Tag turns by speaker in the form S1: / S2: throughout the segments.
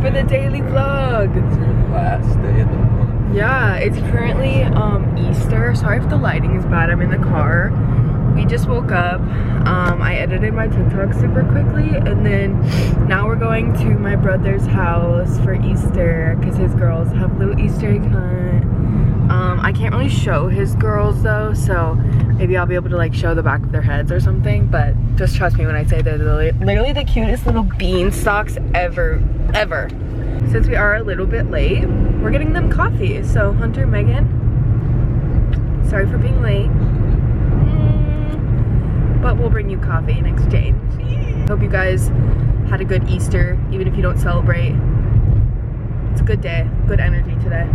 S1: for the daily vlog.
S2: Last day of the month.
S1: Yeah, it's currently Easter. Sorry if the lighting is bad. I'm in the car. We just woke up. I edited my TikTok super quickly, and then now we're going to my brother's house for Easter because his girls have a little Easter egg hunt. I can't really show his girls though, so maybe I'll be able to like show the back of their heads or something, but just trust me when I say they're literally the cutest little beanstalks ever. Since we are a little bit late, we're getting them coffee. So Hunter, Megan, sorry for being late, but we'll bring you coffee in exchange. Hope you guys had a good Easter, even if you don't celebrate. It's a good day, good energy today.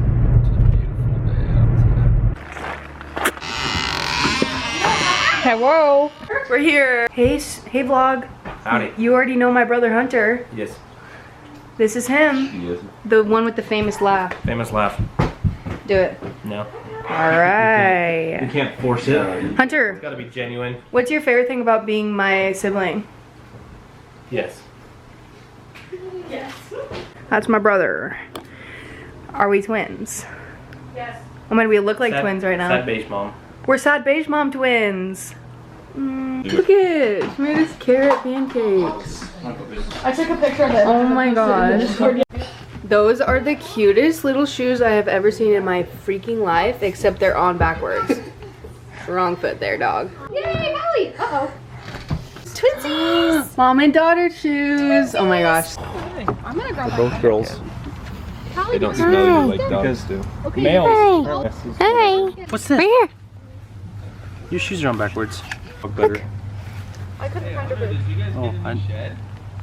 S1: Hello, we're here. Hey vlog.
S2: Howdy.
S1: You already know my brother Hunter.
S2: Yes.
S1: This is him.
S2: Yes.
S1: The one with the famous laugh.
S2: Famous laugh.
S1: Do it.
S2: No.
S1: Alright.
S2: You can't force it.
S1: Hunter,
S2: It's gotta be genuine.
S1: what's your favorite thing about being my sibling?
S2: Yes.
S1: Yes. That's my brother. Are we twins? Yes. I mean, we look like twins right now.
S2: Sad beige mom.
S1: We're sad beige mom twins. Look at it. She made us carrot pancakes. I took a picture of it. Oh my gosh. Those are the cutest little shoes I have ever seen in my freaking life, except they're on backwards. Wrong foot there, dog.
S3: Yay, Molly! Uh-oh.
S1: Twinsies! Mom and daughter shoes. Oh my gosh.
S3: I'm gonna grab
S4: Both girls. They don't smell you like dogs do.
S3: Okay.
S4: Males.
S3: Hey!
S2: What's this?
S3: Right here!
S2: Your shoes are on backwards.
S4: Look better.
S1: I couldn't find a boot.
S2: Oh,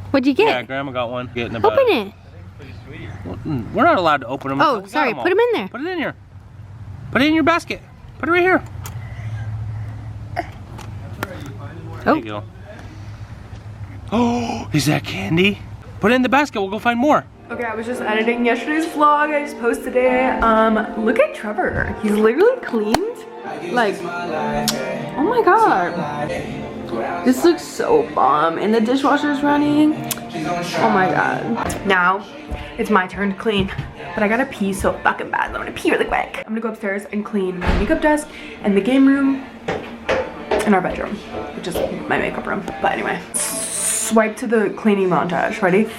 S3: What'd you
S2: yeah,
S3: get?
S2: Grandma got one. Getting about.
S3: Open it!
S2: We're not allowed to open them.
S3: Oh, sorry, put them in there.
S2: Put it in here. Put it in your basket. Put it right here. There you go. Oh, is that candy? Put it in the basket. We'll go find more.
S1: Okay, I was just editing yesterday's vlog. I just posted it. Look at Trevor. He's literally cleaned. Like, oh my god. This looks so bomb. And the dishwasher's running. Oh my god. Now, it's my turn to clean. But I gotta pee so fucking bad. I'm gonna pee really quick. I'm gonna go upstairs and clean my makeup desk and the game room and our bedroom, which is my makeup room. But anyway, swipe to the cleaning montage. Ready?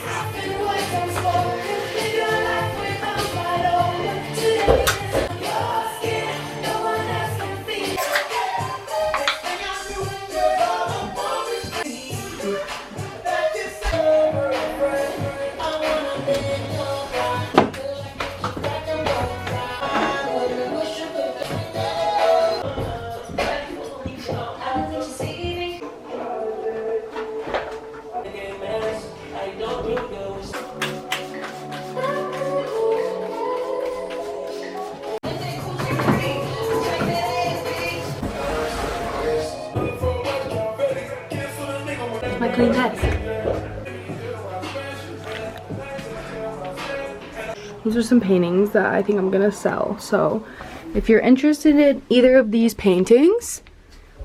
S1: My clean desk. These are some paintings that I think I'm gonna sell. So if you're interested in either of these paintings,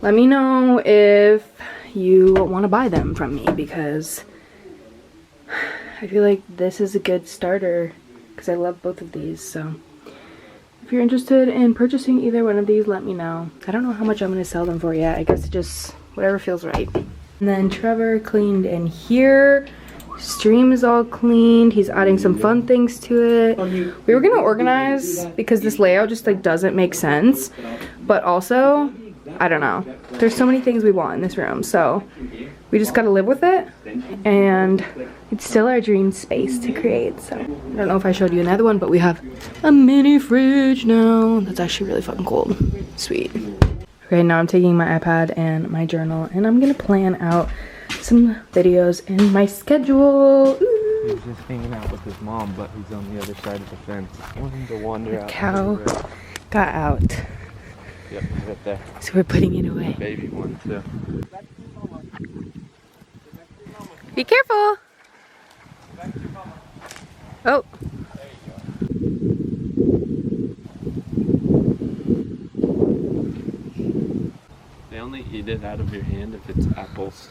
S1: let me know if you want to buy them from me, because I feel like this is a good starter because I love both of these. So if you're interested in purchasing either one of these, let me know. I don't know how much I'm gonna sell them for yet. I guess just whatever feels right. And then Trevor cleaned in here. Stream is all cleaned. He's adding some fun things to it. We were gonna organize because this layout just like doesn't make sense. But also, I don't know. There's so many things we want in this room. So we just gotta live with it. And it's still our dream space to create. So I don't know if I showed you another one, but we have a mini fridge now. That's actually really fucking cool. Sweet. Okay, now I'm taking my iPad and my journal and I'm gonna plan out some videos in my schedule. Ooh.
S4: He's just hanging out with his mom, but he's on the other side of the fence. I want him to wander out.
S1: Cow got out.
S4: Yep, he's right there.
S1: So we're putting it away.
S4: Baby one too.
S1: Be careful. Oh.
S4: They only eat it out of your hand if it's apples.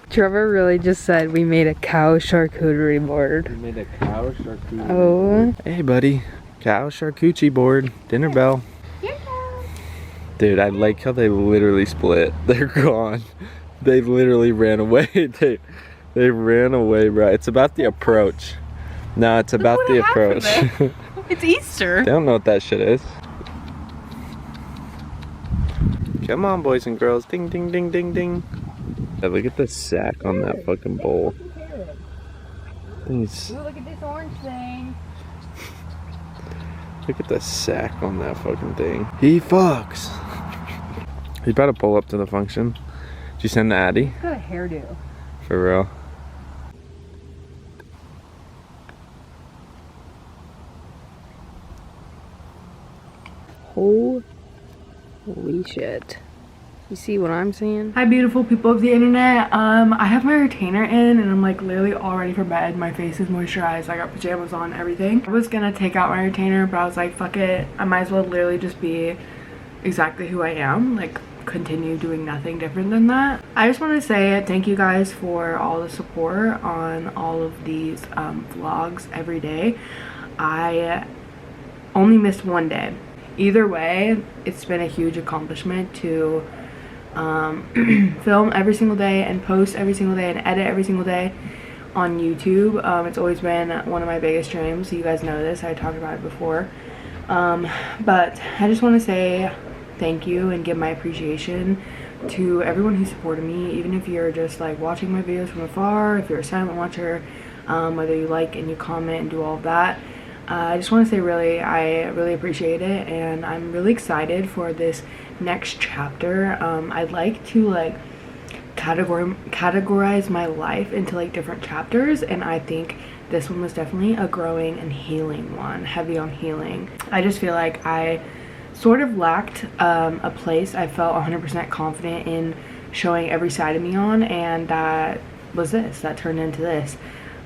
S1: Trevor really just said we made a cow charcuterie board.
S4: We made a cow charcuterie.
S1: Oh.
S4: Hey, buddy. Cow charcuterie board. Dinner bell. Dude, I like how they literally split. They're gone. They literally ran away. They ran away, bro. It's about the approach. No, it's about the approach.
S1: It's Easter.
S4: They don't know what that shit is. Come on, boys and girls. Ding, ding, ding, ding, ding. Yeah, look at the sack on that fucking bowl. These,
S3: Ooh, look at this orange thing.
S4: look at the sack on that fucking thing. He fucks. He's about to pull up to the function. Did you send the Addy?
S1: He's got a hairdo.
S4: For real.
S1: Holy shit. You see what I'm saying? Hi beautiful people of the internet. I have my retainer in and I'm like literally all ready for bed. My face is moisturized. I got pajamas on, everything. I was gonna take out my retainer, but I was like, fuck it. I might as well literally just be exactly who I am. Like continue doing nothing different than that. I just want to say thank you guys for all the support on all of these vlogs every day. I only missed one day. Either way, it's been a huge accomplishment to film every single day and post every single day and edit every single day on YouTube. It's always been one of my biggest dreams. You guys know this. I talked about it before. But I just want to say thank you and give my appreciation to everyone who supported me, even if you're just like watching my videos from afar, if you're a silent watcher, whether you like and you comment and do all of that. I just want to say I really appreciate it, and I'm really excited for this next chapter. I'd like to like categorize my life into like different chapters, and I think this one was definitely a growing and healing one, heavy on healing. I just feel like I sort of lacked a place I felt 100% confident in showing every side of me on, and that turned into this.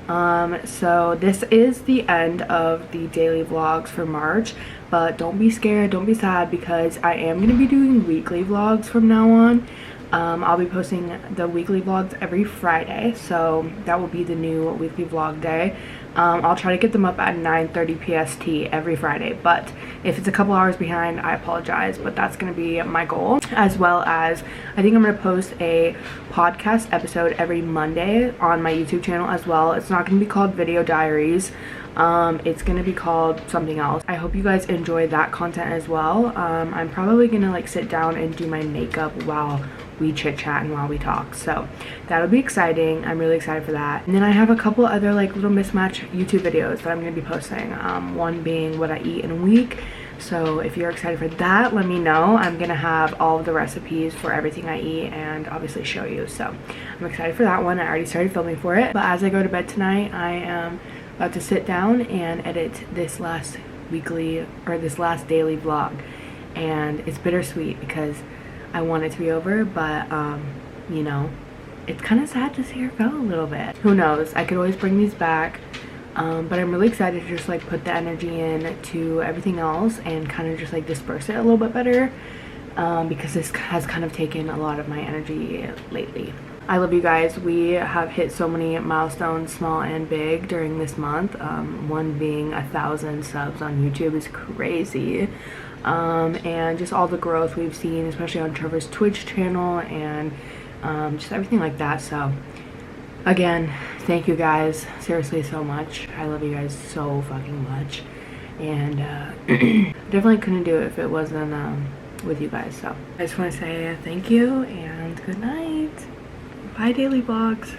S1: So this is the end of the daily vlogs for March, but don't be scared, don't be sad, because I am going to be doing weekly vlogs from now on. I'll be posting the weekly vlogs every Friday, so that will be the new weekly vlog day. I'll try to get them up at 9:30 PST every Friday, but if it's a couple hours behind, I apologize, but that's going to be my goal. As well as I think I'm going to post a podcast episode every Monday on my YouTube channel as well. It's not going to be called Video Diaries. It's going to be called something else. I hope you guys enjoy that content as well. I'm probably going to like sit down and do my makeup while we chit chat and while we talk, so that'll be exciting. I'm really excited for that. And then I have a couple other like little mismatch YouTube videos that I'm going to be posting, one being what I eat in a week. So if you're excited for that, let me know. I'm gonna have all of the recipes for everything I eat and obviously show you, so I'm excited for that one. I already started filming for it, but as I go to bed tonight, I am about to sit down and edit this last daily vlog, and it's bittersweet because I want it to be over, but you know, it's kind of sad to see her go a little bit. Who knows, I could always bring these back, but I'm really excited to just like put the energy in to everything else and kind of just like disperse it a little bit better, because this has kind of taken a lot of my energy lately. I love you guys. We have hit so many milestones, small and big, during this month. One being 1,000 subs on YouTube is crazy. And just all the growth we've seen, especially on Trevor's Twitch channel, and just everything like that. So again, thank you guys seriously so much. I love you guys so fucking much, and definitely couldn't do it if it wasn't with you guys. So I just want to say thank you and good night. Bye daily vlogs.